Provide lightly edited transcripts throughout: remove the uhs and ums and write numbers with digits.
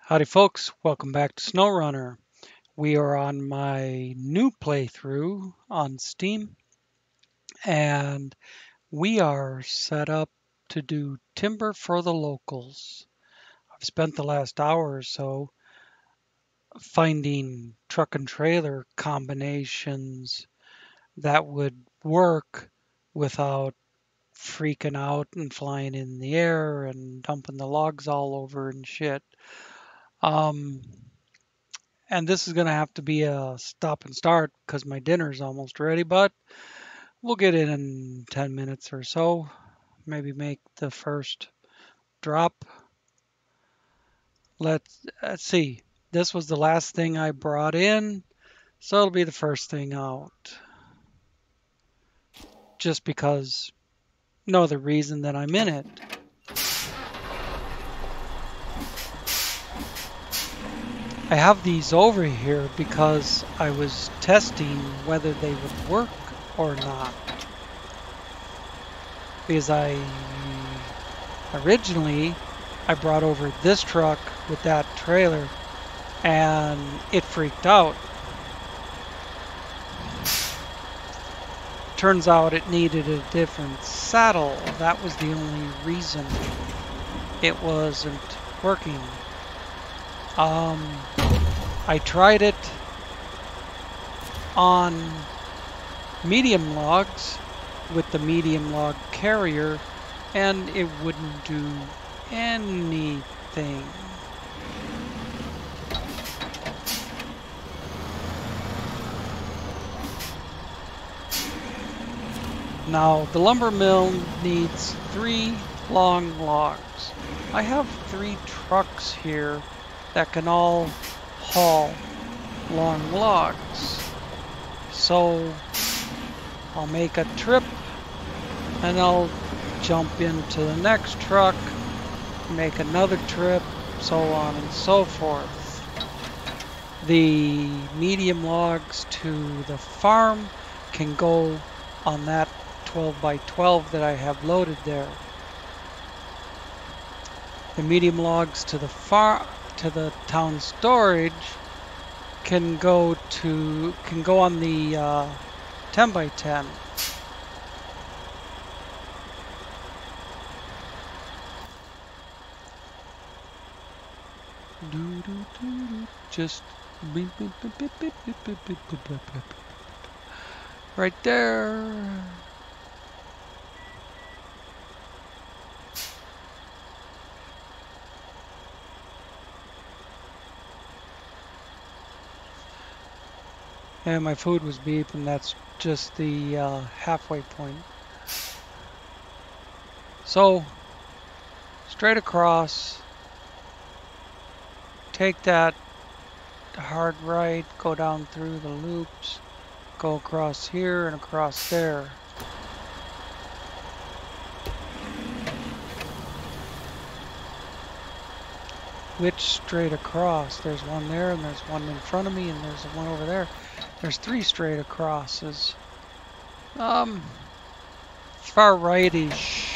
Howdy folks, welcome back to SnowRunner. We are on my new playthrough on Steam and we are set up to do timber for the locals. I've spent the last hour or so finding truck and trailer combinations that would work without freaking out and flying in the air and dumping the logs all over and shit. Um, And this is going to have to be a stop and start because my dinner's almost ready, but we'll get in 10 minutes or so. Maybe make the first drop. Let's see. This was the last thing I brought in, so it'll be the first thing out. Just because no other reason that I'm in it. I have these over here because I was testing whether they would work or not. Because originally I brought over this truck with that trailer and it freaked out. Turns out it needed a different saddle. That was the only reason it wasn't working. I tried it on medium logs with the medium log carrier and it wouldn't do anything. Now the lumber mill needs 3 long logs. I have 3 trucks here that can all haul long logs. So I'll make a trip and I'll jump into the next truck, make another trip, so on and so forth. The medium logs to the farm can go on that 12x12 that I have loaded there. The medium logs to the town storage can go on the 10x10. Just right there. And my food was beeping. That's just the halfway point. So straight across, take that hard right, go down through the loops, go across here and across there. Which straight across? There's one there and there's one in front of me and there's one over there. There's 3 straight acrosses. Far rightish.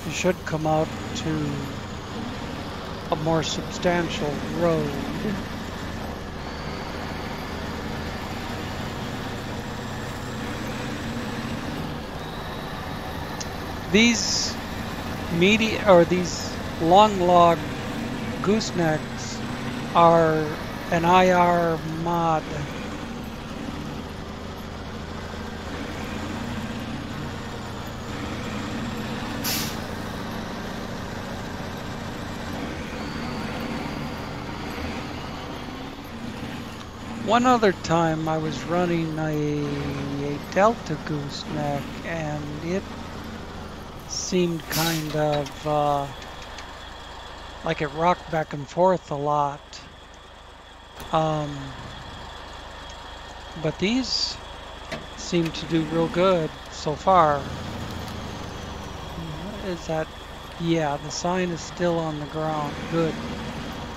You should come out to a more substantial road. These these long log goosenecks are an IR mod. One other time I was running a Delta gooseneck and it seemed kind of like it rocked back and forth a lot. But these seem to do real good so far. Is that, yeah, the sign is still on the ground. Good.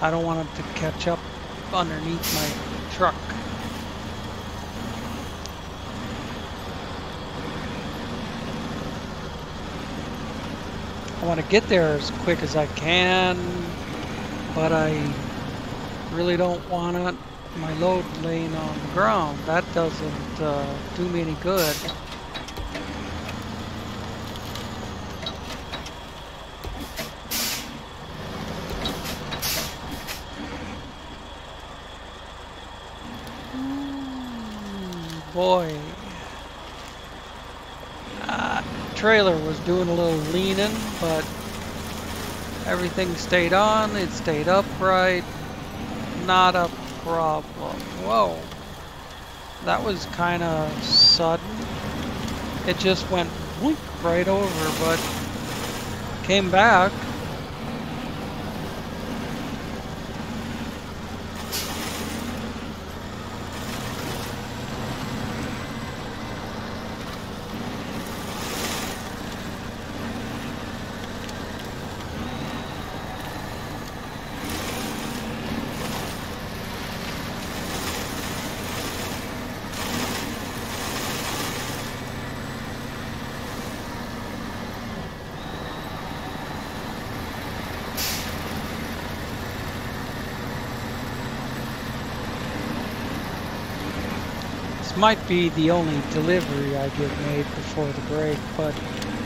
I don't want it to catch up underneath my truck. I want to get there as quick as I can, but I really don't want my load laying on the ground. That doesn't do me any good. Boy. Trailer was doing a little leaning, but everything stayed on. It stayed upright. Not a problem. Whoa. That was kind of sudden. It just went whoop right over, but came back. Might be the only delivery I get made before the break, but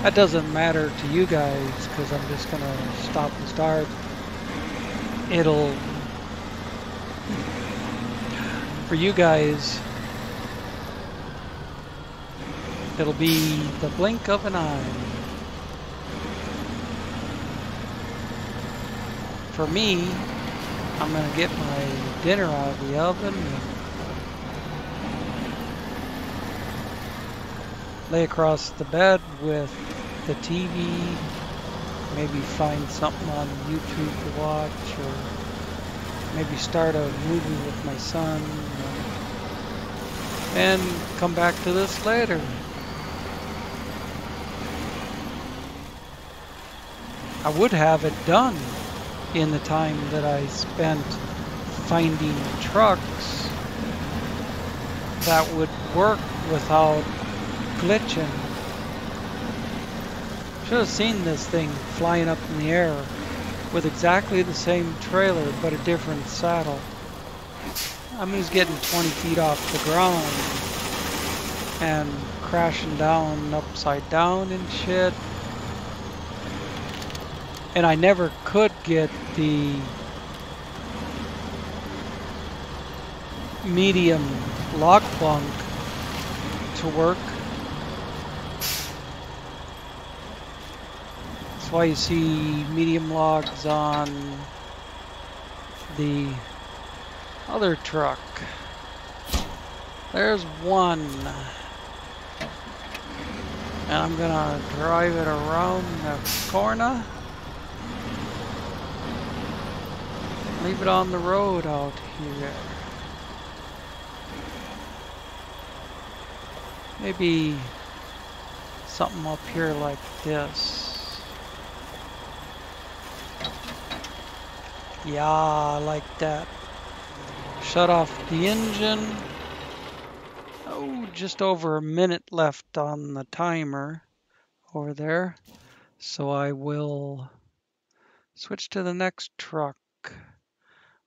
that doesn't matter to you guys because I'm just gonna stop and start. It'll, for you guys, it'll be the blink of an eye. For me, I'm gonna get my dinner out of the oven and lay across the bed with the TV, maybe find something on YouTube to watch, or maybe start a movie with my son, and come back to this later. I would have it done in the time that I spent finding trucks that would work without glitching. Should have seen this thing flying up in the air with exactly the same trailer but a different saddle. I mean, it's getting 20 feet off the ground and crashing down upside down and shit. And I never could get the medium log bunk to work. That's why you see medium logs on the other truck. There's one. And I'm gonna drive it around the corner. Leave it on the road out here. Maybe something up here like this. Yeah, I like that. Shut off the engine. Oh, just over a minute left on the timer over there. So I will switch to the next truck.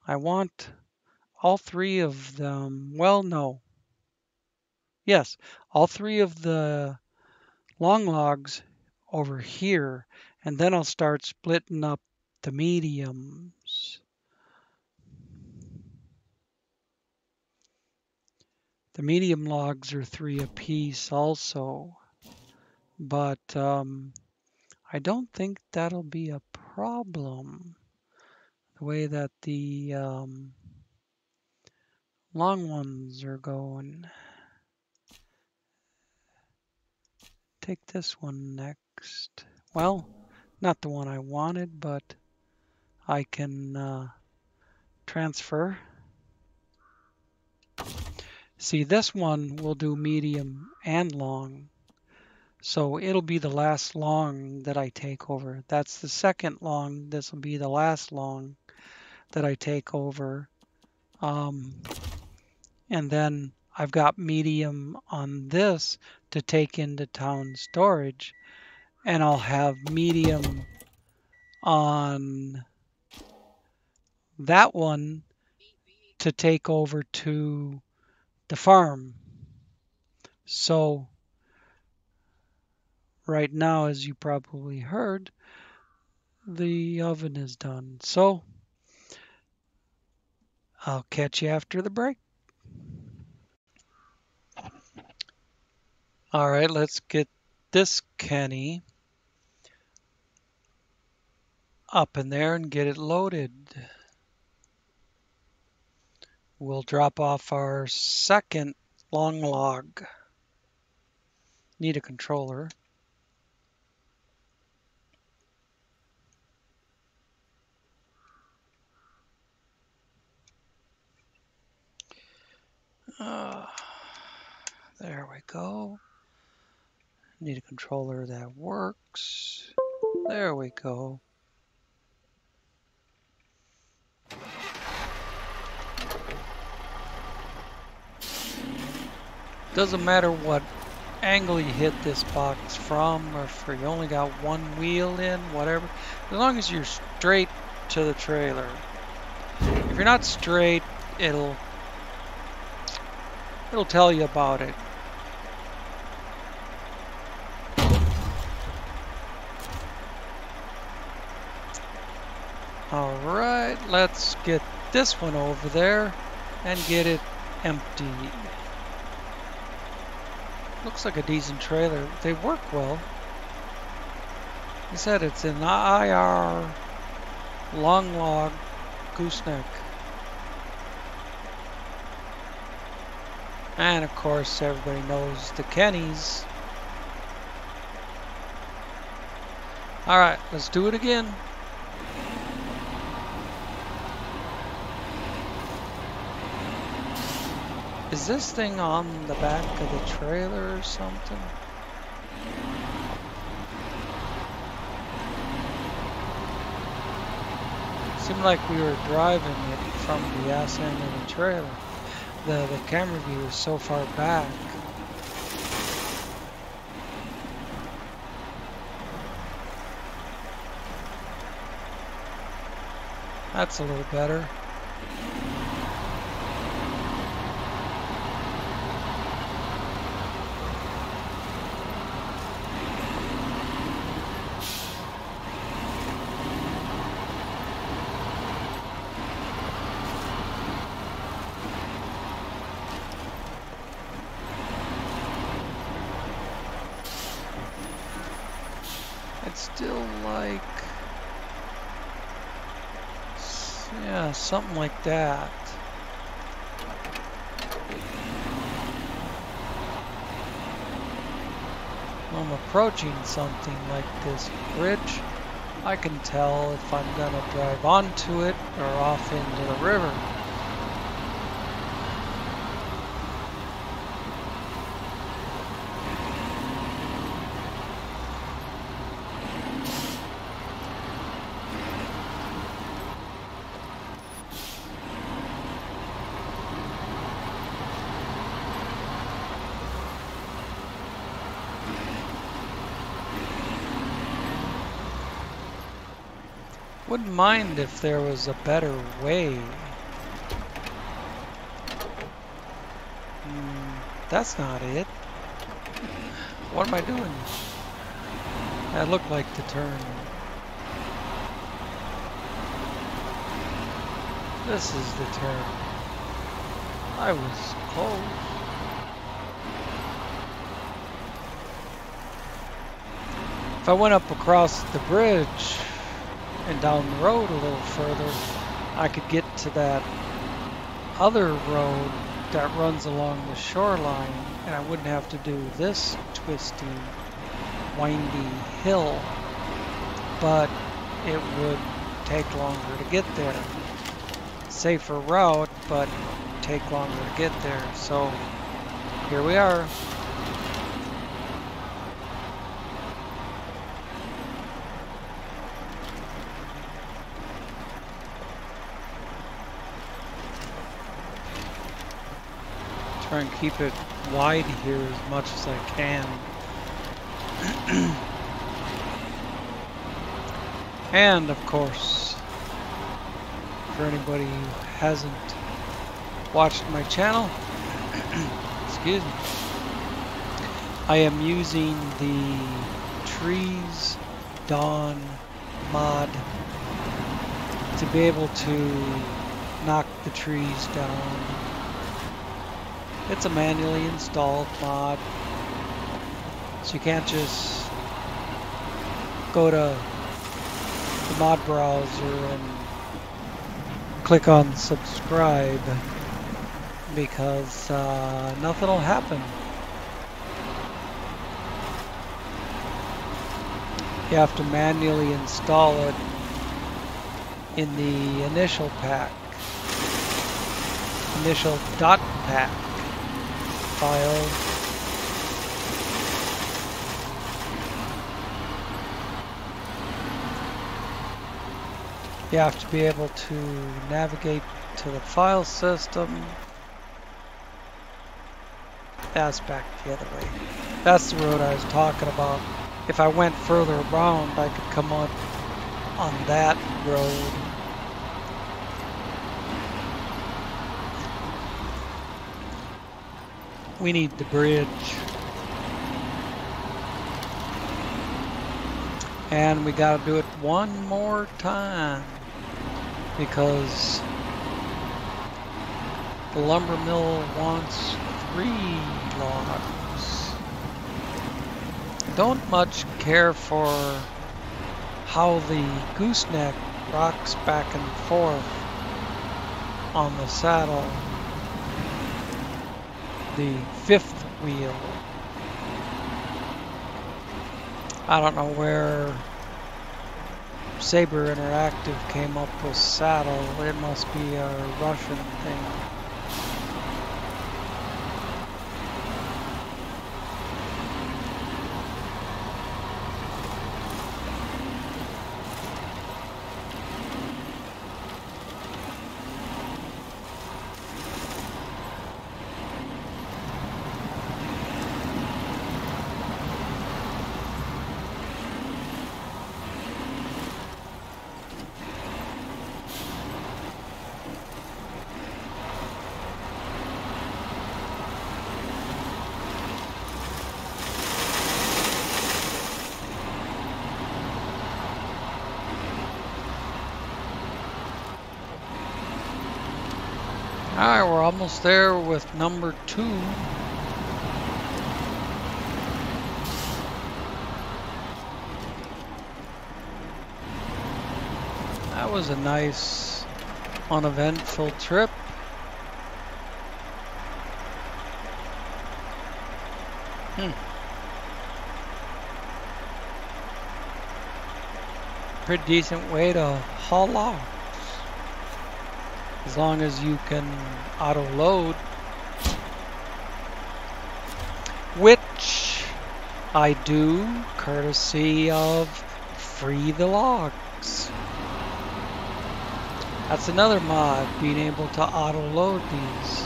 I want all three of them. Well, no. Yes, all three of the long logs over here, and then I'll start splitting up the mediums. The medium logs are 3 apiece also, but I don't think that'll be a problem. The way that the long ones are going. Take this one next. Well, not the one I wanted, but I can transfer. See, this one will do medium and long. So it'll be the last long that I take over. That's the second long. This will be the last long that I take over. And then I've got medium on this to take into town storage. And I'll have medium on that one to take over to the farm. So right now, as you probably heard, the oven is done. So I'll catch you after the break. All right, let's get this Keny up in there and get it loaded. We'll drop off our second long log. Need a controller. There we go. Need a controller that works. There we go. Doesn't matter what angle you hit this box from, or if you only got one wheel in, whatever. As long as you're straight to the trailer. If you're not straight, it'll tell you about it. Alright, let's get this one over there and get it empty. Looks like a decent trailer. They work well. He said it's an IR long log gooseneck. And of course everybody knows the Kenys. Alright, let's do it again. Is this thing on the back of the trailer or something? Seemed like we were driving it from the ass end of the trailer. The camera view is so far back. That's a little better. It's still like, yeah, something like that. When I'm approaching something like this bridge, I can tell if I'm gonna drive onto it or off into the river. Wouldn't mind if there was a better way. That's not it. What am I doing? That looked like the turn. This is the turn. I was close. If I went up across the bridge and down the road a little further, I could get to that other road that runs along the shoreline, and I wouldn't have to do this twisty, windy hill, but it would take longer to get there. Safer route, but take longer to get there. So here we are. Try and keep it wide here as much as I can. And of course, for anybody who hasn't watched my channel, excuse me, I am using the Trees Dawn mod to be able to knock the trees down. It's a manually installed mod, so you can't just go to the mod browser and click on subscribe, because nothing will happen. You have to manually install it in the initial pack, initial .pack file. You have to be able to navigate to the file system. That's back the other way. That's the road I was talking about. If I went further around, I could come up on that road. We need the bridge. And we gotta do it one more time, because the lumber mill wants 3 logs. Don't much care for how the gooseneck rocks back and forth on the saddle. The 5th wheel. I don't know where Saber Interactive came up with saddle. It must be a Russian thing. Alright, we're almost there with number 2. That was a nice, uneventful trip. Pretty decent way to haul logs. As long as you can auto load, which I do courtesy of Free the Logs. That's another mod, being able to auto load these.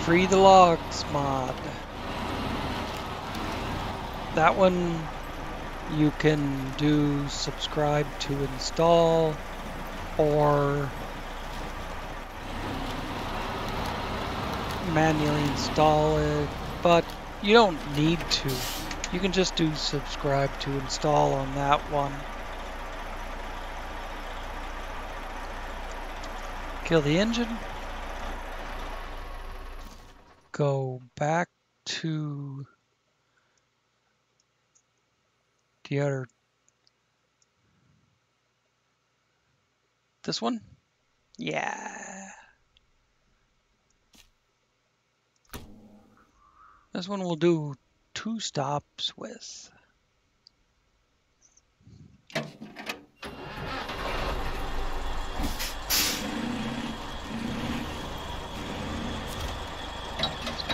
Free the Logs mod. That one you can do subscribe to install, or manually install it, but you don't need to. You can just do subscribe to install on that one. Kill the engine. Go back to the other. This one? Yeah. This one we'll do 2 stops with.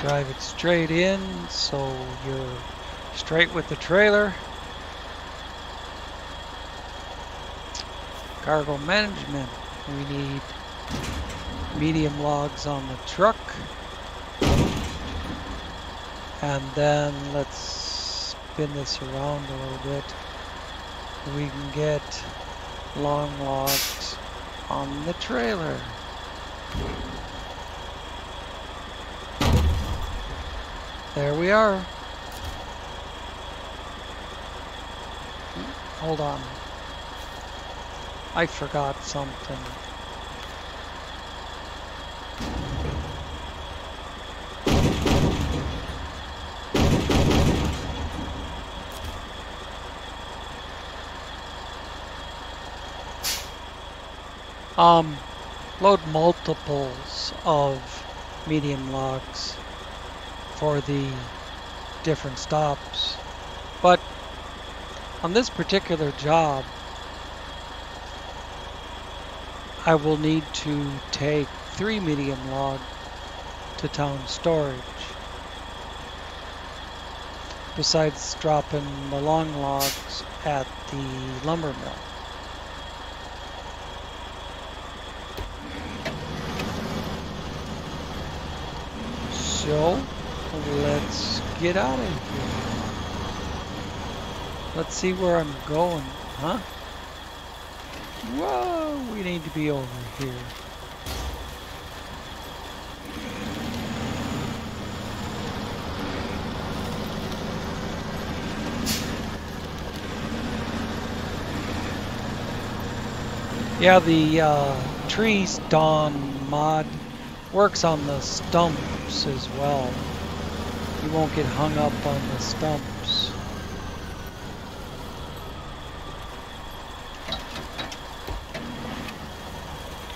Drive it straight in so you're straight with the trailer. Cargo management. We need medium logs on the truck. And then let's spin this around a little bit. We can get long logs on the trailer. There we are. Hold on. I forgot something. Load multiples of medium logs for the different stops. But on this particular job, I will need to take 3 medium log to town storage, besides dropping the long logs at the lumber mill. So let's get out of here. Let's see where I'm going, huh? Whoa, we need to be over here. Yeah, the trees dawn mod works on the stumps as well. You won't get hung up on the stumps.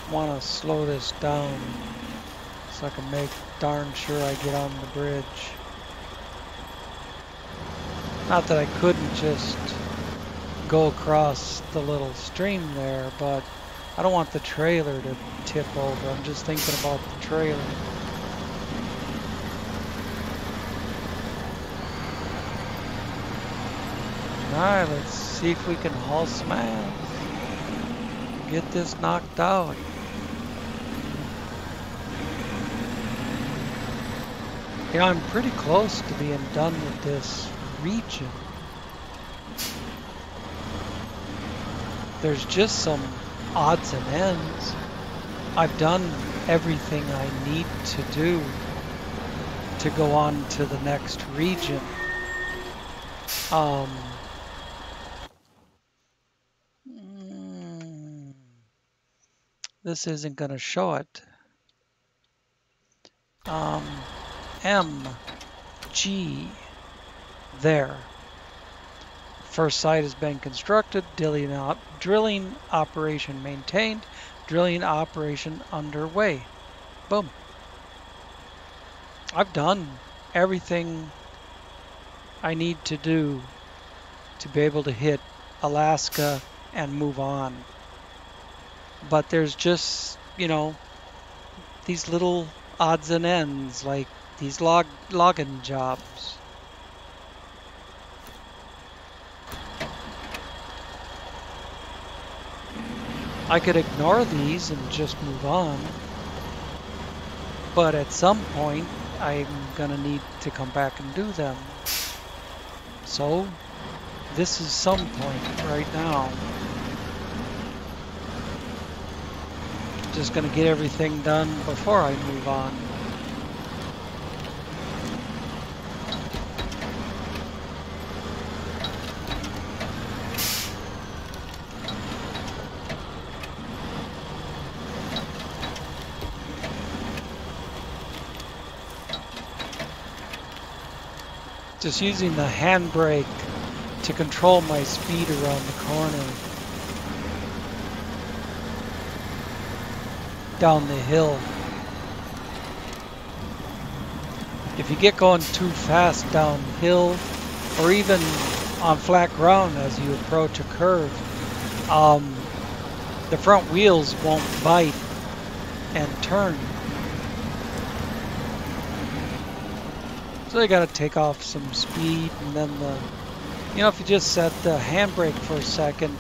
Want to slow this down so I can make darn sure I get on the bridge. Not that I couldn't just go across the little stream there, but I don't want the trailer to tip over. I'm just thinking about the trailer. Alright, let's see if we can haul some ass. Get this knocked out. You know, I'm pretty close to being done with this region. There's just some odds and ends. I've done everything I need to do to go on to the next region. This isn't going to show it. MG. There. First site has been constructed. Drilling operation maintained. Drilling operation underway. Boom. I've done everything I need to do to be able to hit Alaska and move on. But there's just, you know, these little odds and ends, like these logging jobs. I could ignore these and just move on, but at some point I'm gonna need to come back and do them. So this is some point right now. Just gonna get everything done before I move on. Just using the handbrake to control my speed around the corner. Down the hill. If you get going too fast downhill, or even on flat ground as you approach a curve, the front wheels won't bite and turn. So you got to take off some speed, and then if you just set the handbrake for a second,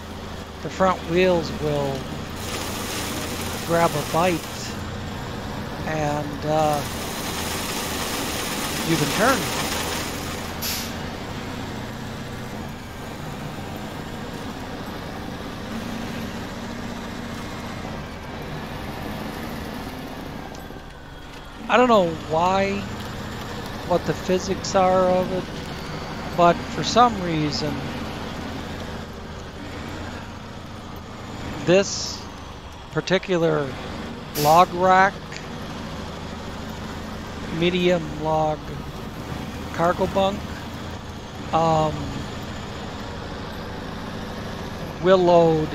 the front wheels will grab a bite, and you can turn. I don't know what the physics are of it, but for some reason, this particular log rack, medium log cargo bunk, will load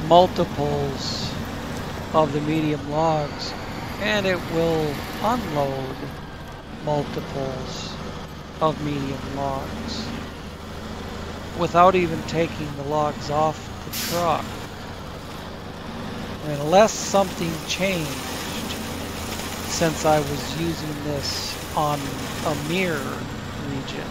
multiples of the medium logs, and it will unload multiples of medium logs without even taking the logs off the truck. Unless something changed since I was using this on a mirror region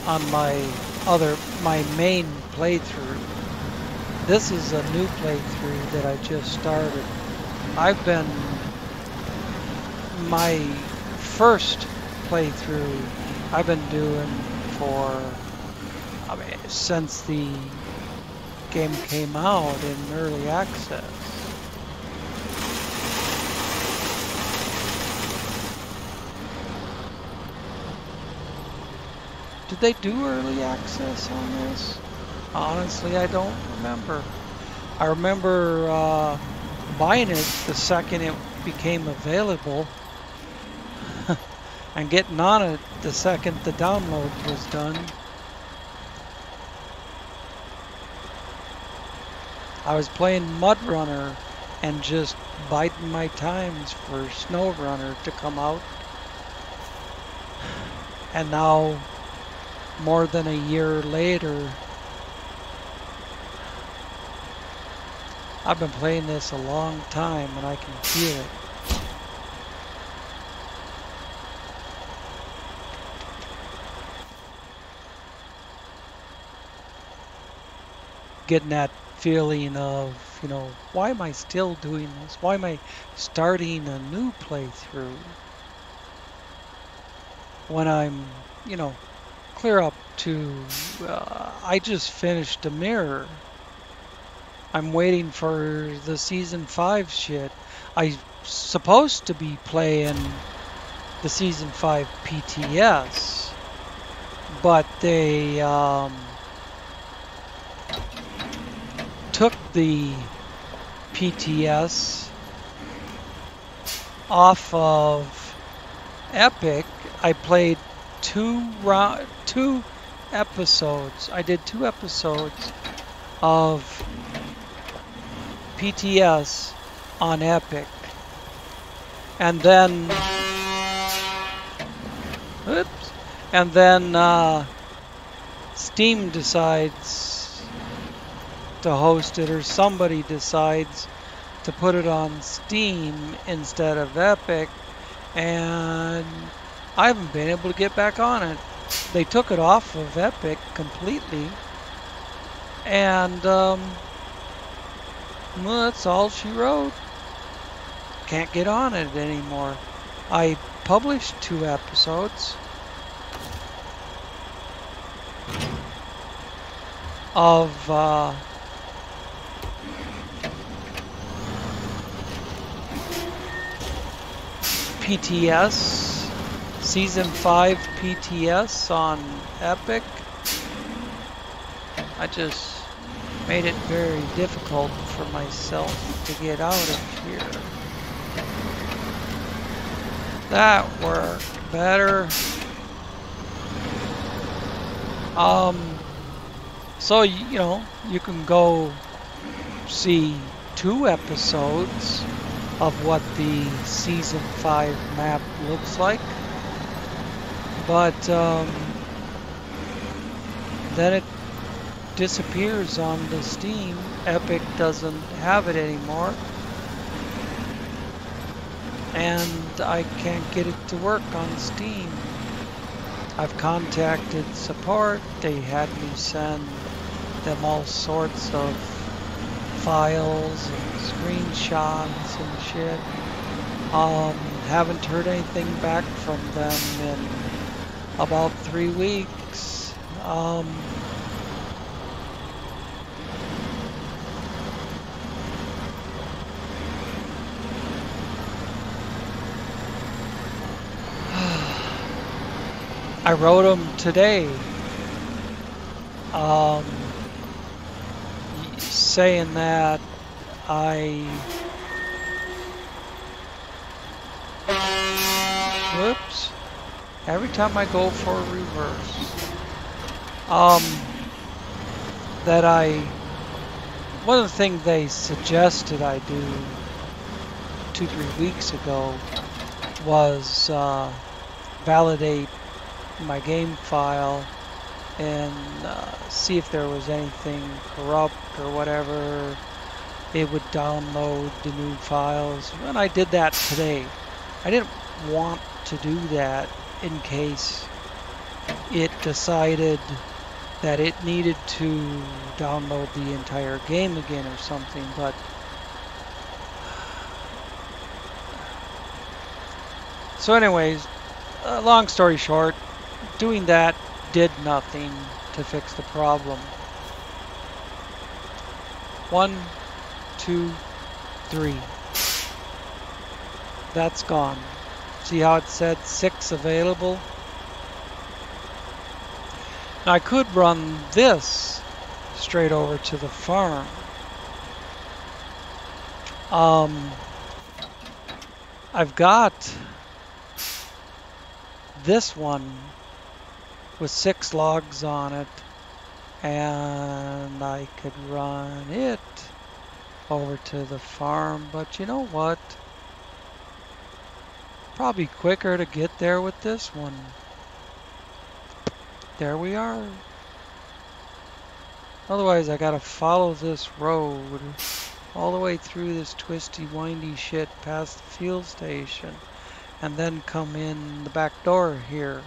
on my main playthrough. This is a new playthrough that I just started. My first playthrough I've been doing since the game came out in early access. Did they do early access on this? Honestly, I don't remember. I remember buying it the second it became available and getting on it the second the download was done. I was playing MudRunner and just biding my times for SnowRunner to come out. And now, more than a year later, I've been playing this a long time and I can feel it. Getting that feeling of, why am I still doing this? Why am I starting a new playthrough when I'm, clear up to, I just finished a mirror. I'm waiting for the Season 5 shit. I'm supposed to be playing the Season 5 PTS, but they took the PTS off of Epic. I played two episodes. I did 2 episodes of PTS on Epic, and then Steam decides to host it, or somebody decides to put it on Steam instead of Epic, and I haven't been able to get back on it. They took it off of Epic completely, and that's all she wrote. Can't get on it anymore. I published 2 episodes of PTS, Season 5 PTS on Epic. I just made it very difficult for myself to get out of here. That worked better. So, you can go see 2 episodes of what the Season 5 map looks like. But then it disappears on the Steam. Epic doesn't have it anymore. and I can't get it to work on Steam. I've contacted support. They had me send them all sorts of files and screenshots and shit. Haven't heard anything back from them in about 3 weeks. I wrote them today, saying that whoops, every time I go for a reverse, one of the things they suggested I do 2-3 weeks ago was validate my game file and see if there was anything corrupt or whatever. It would download the new files, and I did that today. I didn't want to do that in case it decided that it needed to download the entire game again or something, but so anyways, long story short, doing that did nothing to fix the problem. 1, 2, 3. That's gone. See how it said 6 available? Now I could run this straight over to the farm. I've got this one with 6 logs on it, and I could run it over to the farm, but you know what? Probably quicker to get there with this one. There we are. Otherwise I gotta follow this road all the way through this twisty windy shit past the fuel station and then come in the back door here.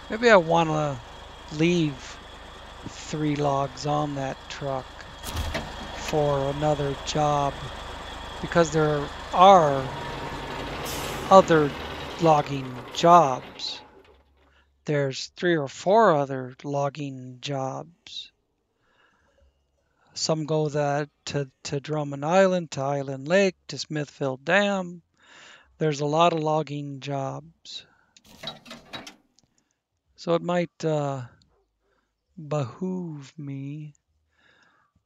Maybe I want to leave 3 logs on that truck for another job, because there are other logging jobs. There's 3 or 4 other logging jobs. Some go to Drummond Island, to Island Lake, to Smithfield Dam. There's a lot of logging jobs. So it might behoove me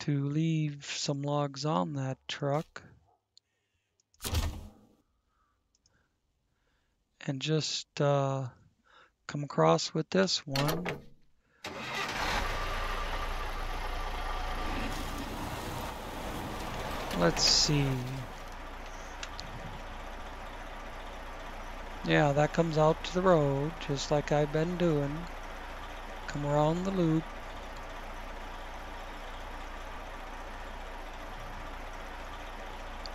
to leave some logs on that truck and just come across with this one. Let's see. Yeah, that comes out to the road, just like I've been doing. Come around the loop.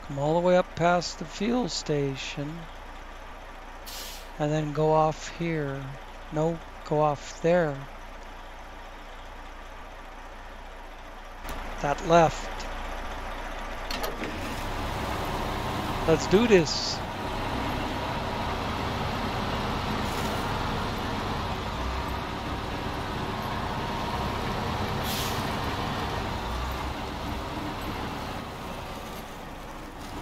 Come all the way up past the fuel station. And then go off here. No, go off there. That left. Let's do this.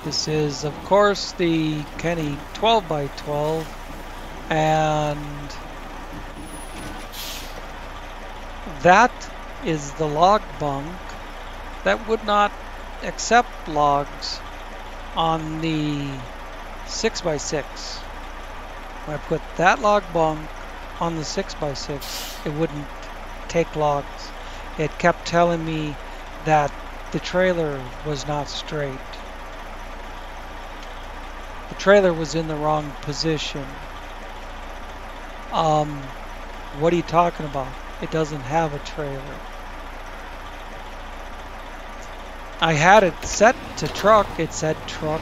This is, of course, the Keny 12x12, and that is the log bunk that would not accept logs on the 6x6. When I put that log bunk on the 6x6, it wouldn't take logs. It kept telling me that the trailer was not straight. The trailer was in the wrong position. What are you talking about? It doesn't have a trailer. I had it set to truck. It said truck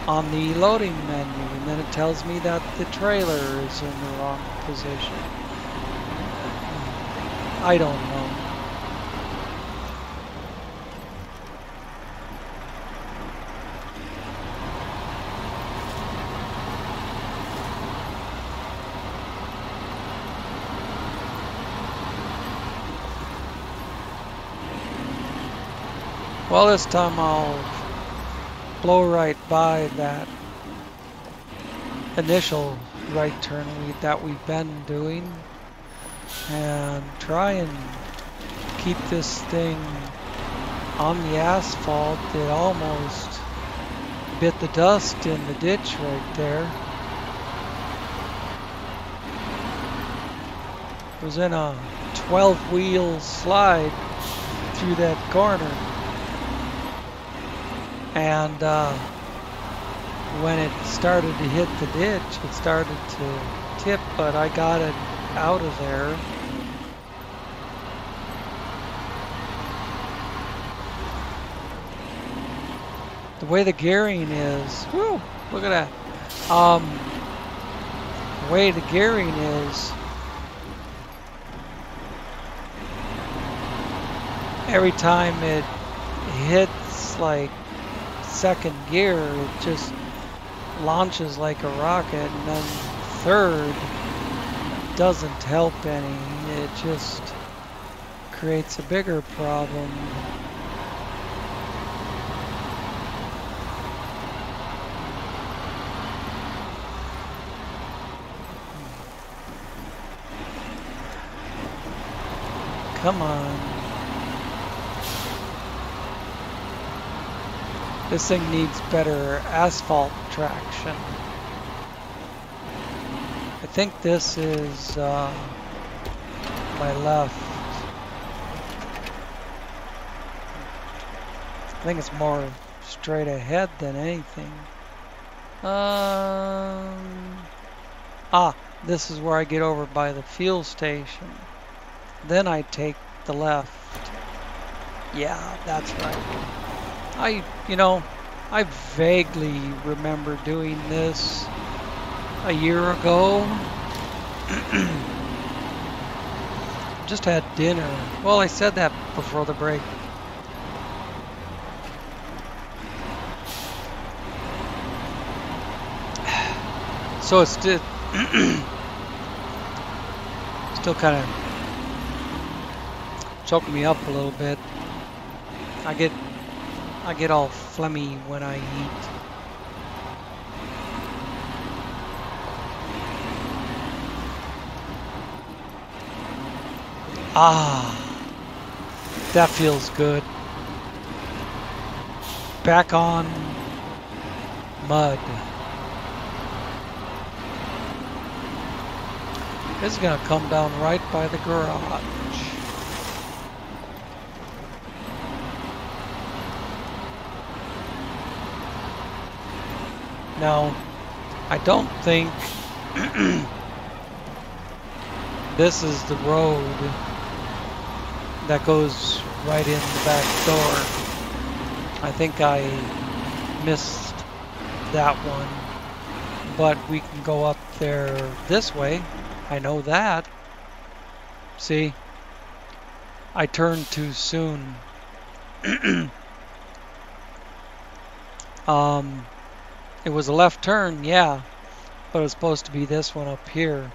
on the loading menu, and then it tells me that the trailer is in the wrong position. I don't know. Well, this time I'll blow right by that initial right turn that we've been doing and try and keep this thing on the asphalt. It almost bit the dust in the ditch right there. It was in a 12-wheel slide through that corner. And when it started to hit the ditch, it started to tip, but I got it out of there. The way the gearing is, whoo, look at that. The way the gearing is, every time it hits like second gear, it just launches like a rocket, and then third doesn't help any. It just creates a bigger problem. Come on. This thing needs better asphalt traction. I think this is my left. I think it's more straight ahead than anything. This is where I get over by the fuel station. Then I take the left. Yeah, that's right. I vaguely remember doing this a year ago. Just had dinner. Well, I said that before the break. So it's still kind of choking me up a little bit. I get all phlegmy when I eat. That feels good. Back on mud. This is gonna come down right by the garage. Now, I don't think this is the road that goes right in the back door. I think I missed that one, but we can go up there this way. I know that. See, I turned too soon. It was a left turn, yeah, but it was supposed to be this one up here.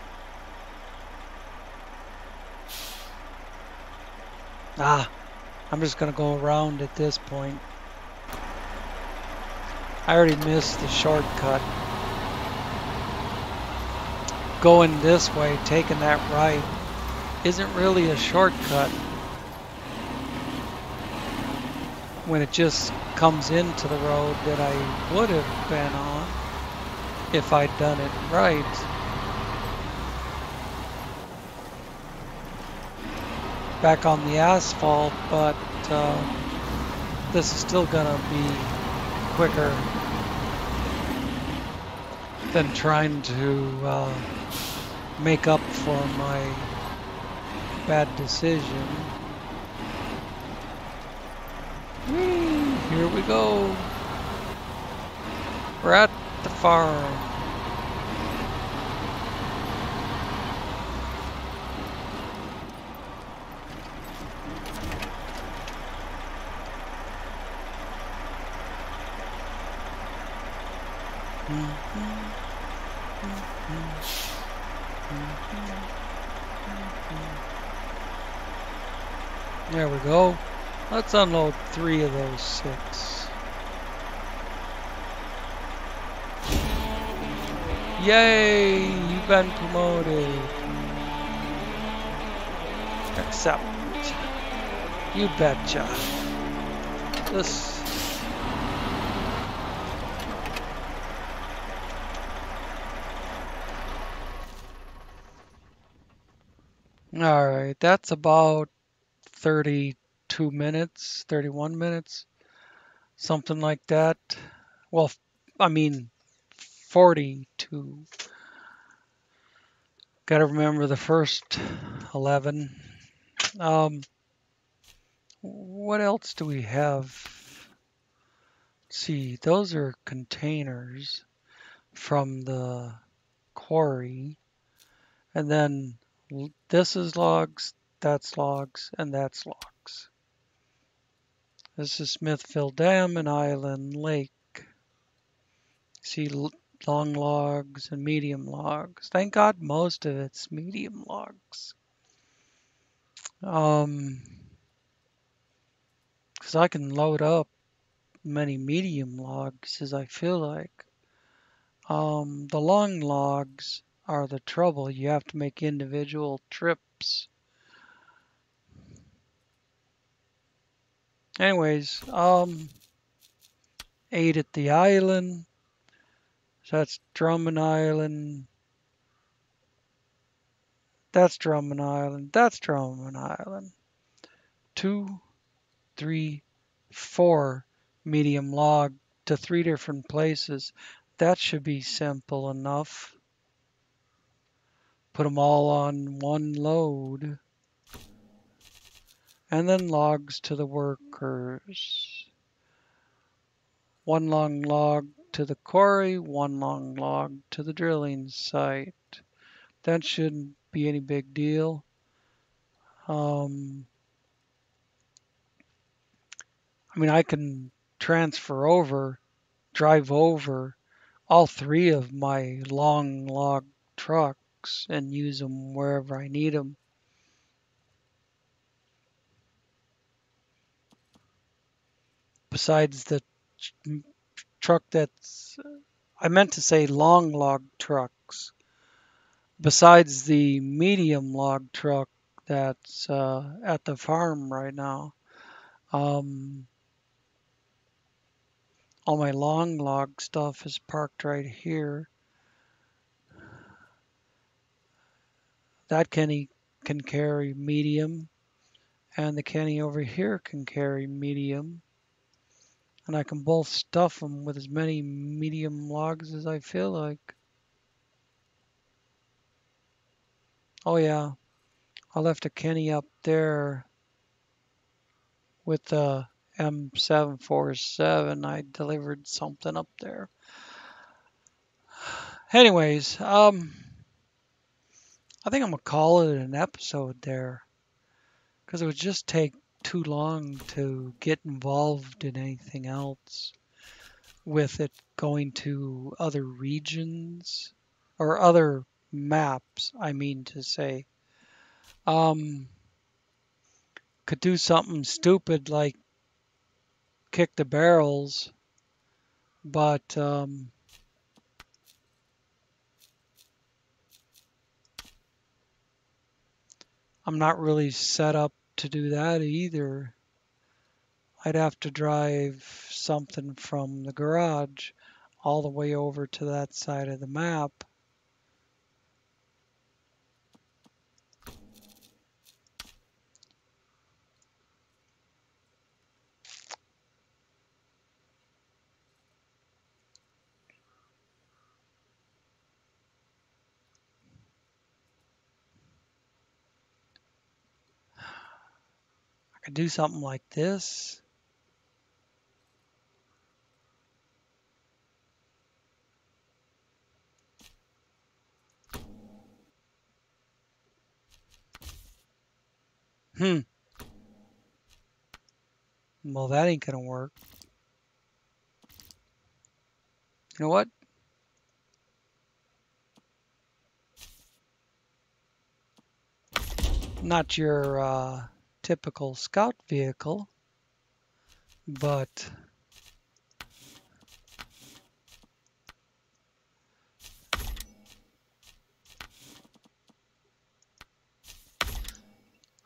I'm just gonna go around at this point. I already missed the shortcut. Going this way, taking that right, isn't really a shortcut when it just comes into the road that I would have been on if I'd done it right. Back on the asphalt, but this is still gonna be quicker. than trying to make up for my bad decision. Whee! Here we go. We're at the farm. There we go. Let's unload 3 of those 6. Yay! You've been promoted. Accept. You betcha. This. Alright, that's about 32 minutes, 31 minutes, something like that. Well, I mean, 42. Gotta remember the first 11. What else do we have? Let's see, those are containers from the quarry. And then this is logs, and that's logs. This is Smithville Dam and Island Lake. See long logs and medium logs. Thank God most of it's medium logs. Because I can load up many medium logs as I feel like. The long logs are the trouble. You have to make individual trips. Anyways, 8 at the island. So that's Drummond Island. That's Drummond Island. That's Drummond Island. 2, 3, 4 medium log to 3 different places. That should be simple enough. Put them all on one load. And then logs to the workers. 1 long log to the quarry, 1 long log to the drilling site. That shouldn't be any big deal. I mean, I can drive over all 3 of my long log trucks and use them wherever I need them. Besides the truck I meant to say long log trucks. Besides the medium log truck that's at the farm right now. All my long log stuff is parked right here. That Keny can carry medium, and the Keny over here can carry medium. And I can both stuff them with as many medium logs as I feel like. Oh yeah, I left a Keny up there with the M747. I delivered something up there. Anyways, I think I'm gonna call it an episode there, because it would just take too long to get involved in anything else with it going to other regions or other maps, I mean to say. Could do something stupid like kick the barrels, but I'm not really set up to do that either. I'd have to drive something from the garage all the way over to that side of the map. I could do something like this. Well, that ain't gonna work. You know what? Not your typical scout vehicle, but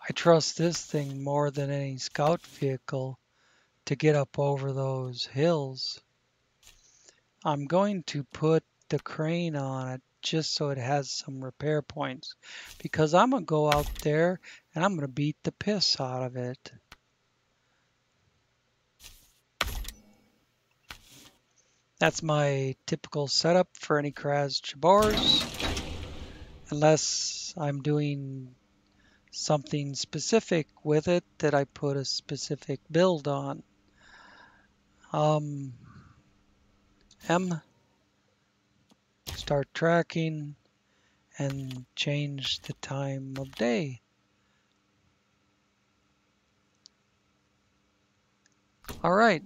I trust this thing more than any scout vehicle to get up over those hills. I'm going to put the crane on it just so it has some repair points, because I'm going to go out there and I'm going to beat the piss out of it. That's my typical setup for any Kraz Chaborz, unless I'm doing something specific with it that I put a specific build on. M, start tracking, and change the time of day. All right.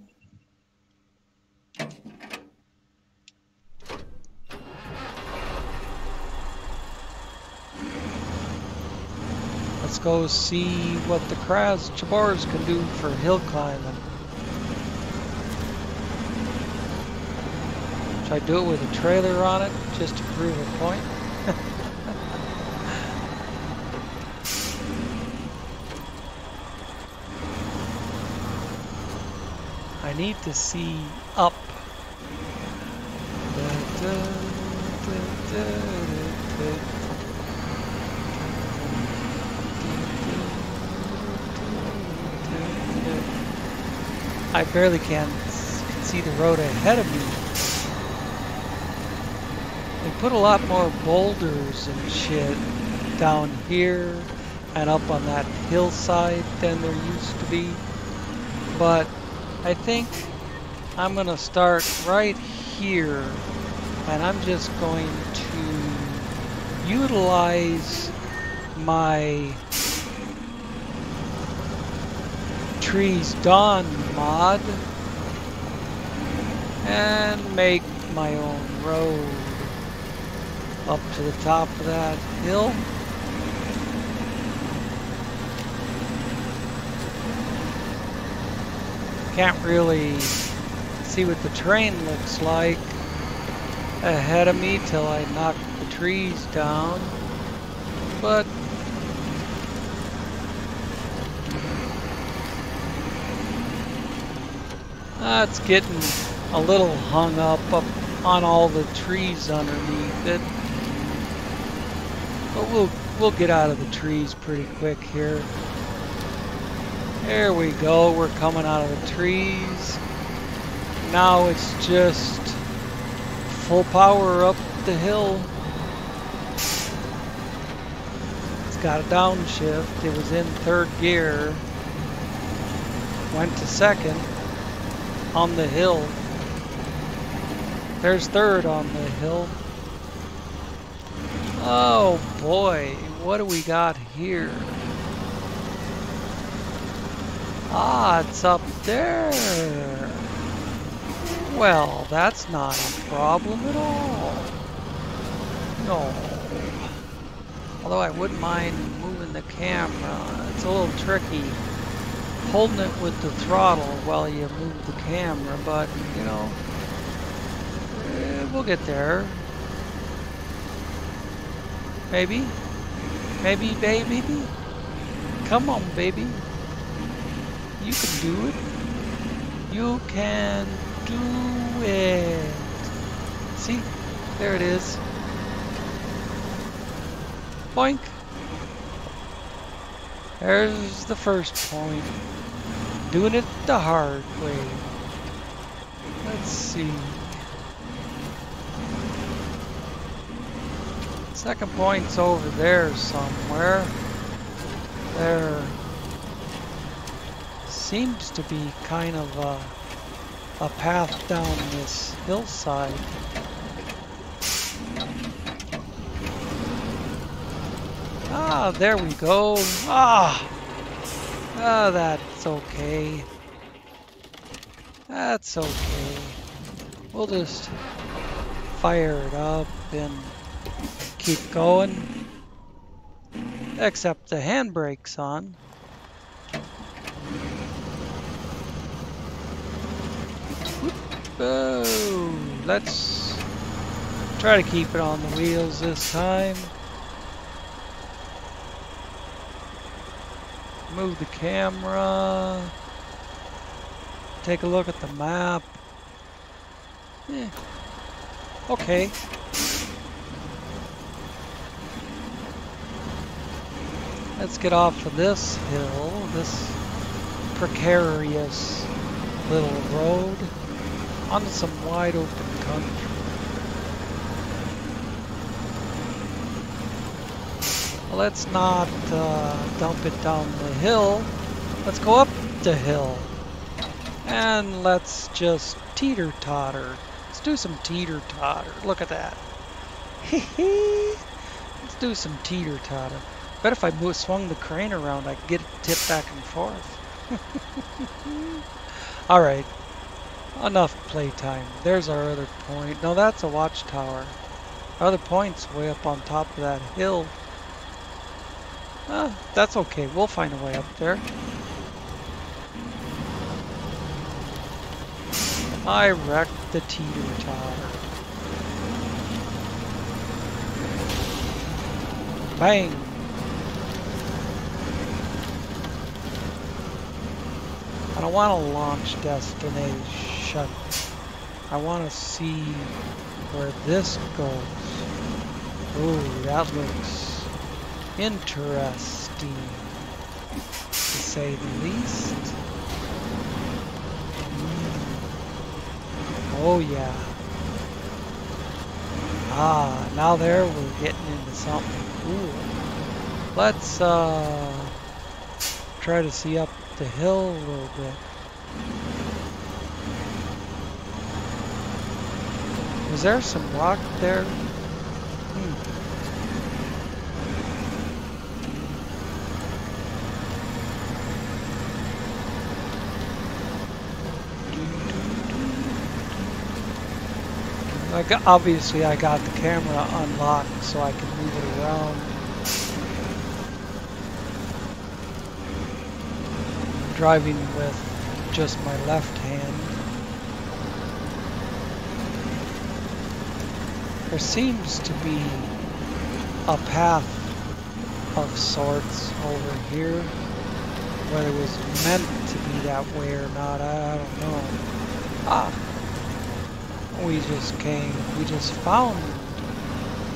Let's go see what the Kraz Chaborz can do for hill climbing. Should I do it with a trailer on it just to prove a point? I need to see up. I barely can see the road ahead of me. They put a lot more boulders and shit down here and up on that hillside than there used to be. But I think I'm going to start right here, and I'm just going to utilize my Trees Dawn mod and make my own road up to the top of that hill. Can't really see what the terrain looks like ahead of me till I knock the trees down, but it's getting a little hung up on all the trees underneath it. But we'll get out of the trees pretty quick here. There we go, we're coming out of the trees. Now it's just full power up the hill. It's got a downshift. It was in third gear. Went to second on the hill. There's third on the hill. Oh boy, what do we got here? Ah, it's up there. Well, that's not a problem at all. No. Although I wouldn't mind moving the camera. It's a little tricky holding it with the throttle while you move the camera, but you know, we'll get there. Maybe. Maybe, baby. Come on, baby. You can do it. You can do it. See? There it is. Boink. There's the first point. Doing it the hard way. Let's see. Second point's over there somewhere. There. seems to be kind of a path down this hillside. Ah, there we go. Ah, that's okay. That's okay. We'll just fire it up and keep going. Except the handbrake's on. Oh, let's try to keep it on the wheels this time. Move the camera. Take a look at the map. Okay. Let's get off of this hill, this precarious little road, onto some wide open country. Well, let's not dump it down the hill. Let's go up the hill. And let's just teeter-totter. Let's do some teeter-totter. Look at that. Let's do some teeter-totter. Bet if I swung the crane around, I could get it tipped back and forth. Alright. Enough playtime. There's our other point. No, that's a watchtower. Our other point's way up on top of that hill. That's okay. We'll find a way up there. I wrecked the teeter-totter. Bang! I don't want a launch destination. I want to see where this goes. Ooh, that looks interesting, to say the least. Oh yeah. Ah, now there we're getting into something cool. Let's try to see up the hill a little bit. Was there some rock there? Obviously I got the camera unlocked so I can move it around. Driving with just my left hand. There seems to be a path of sorts over here. Whether it was meant to be that way or not, I don't know. Ah. We just found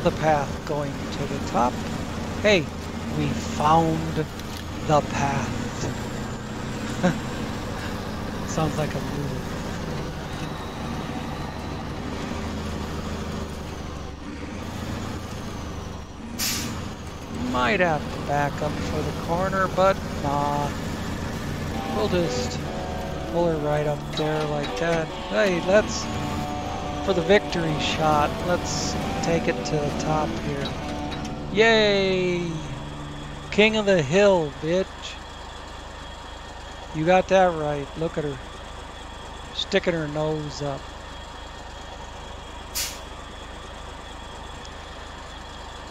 the path going to the top. Hey, we found the path. Sounds like a movie. Might have to back up for the corner, but nah. We'll just pull her right up there like that. Hey, let's... For the victory shot, let's take it to the top here. Yay! King of the hill, bitch. You got that right. Look at her. Sticking her nose up.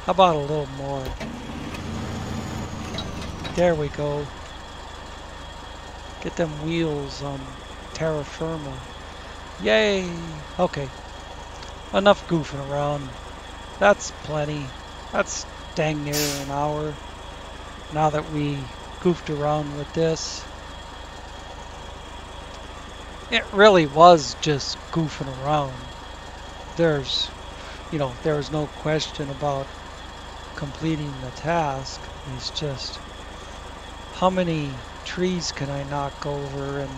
How about a little more? There we go. Get them wheels on terra firma. Yay! Okay. Enough goofing around. That's plenty. That's dang near an hour. Now that we goofed around with this. It really was just goofing around. There's no question about completing the task. It's just how many trees can I knock over and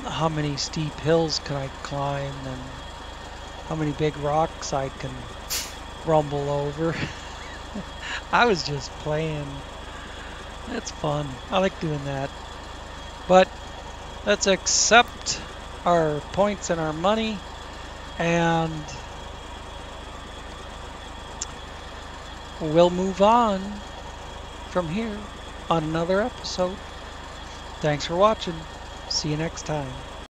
how many steep hills can I climb and how many big rocks I can rumble over. I was just playing. It's fun. I like doing that. But let's accept our points and our money, and we'll move on from here on another episode. Thanks for watching. See you next time.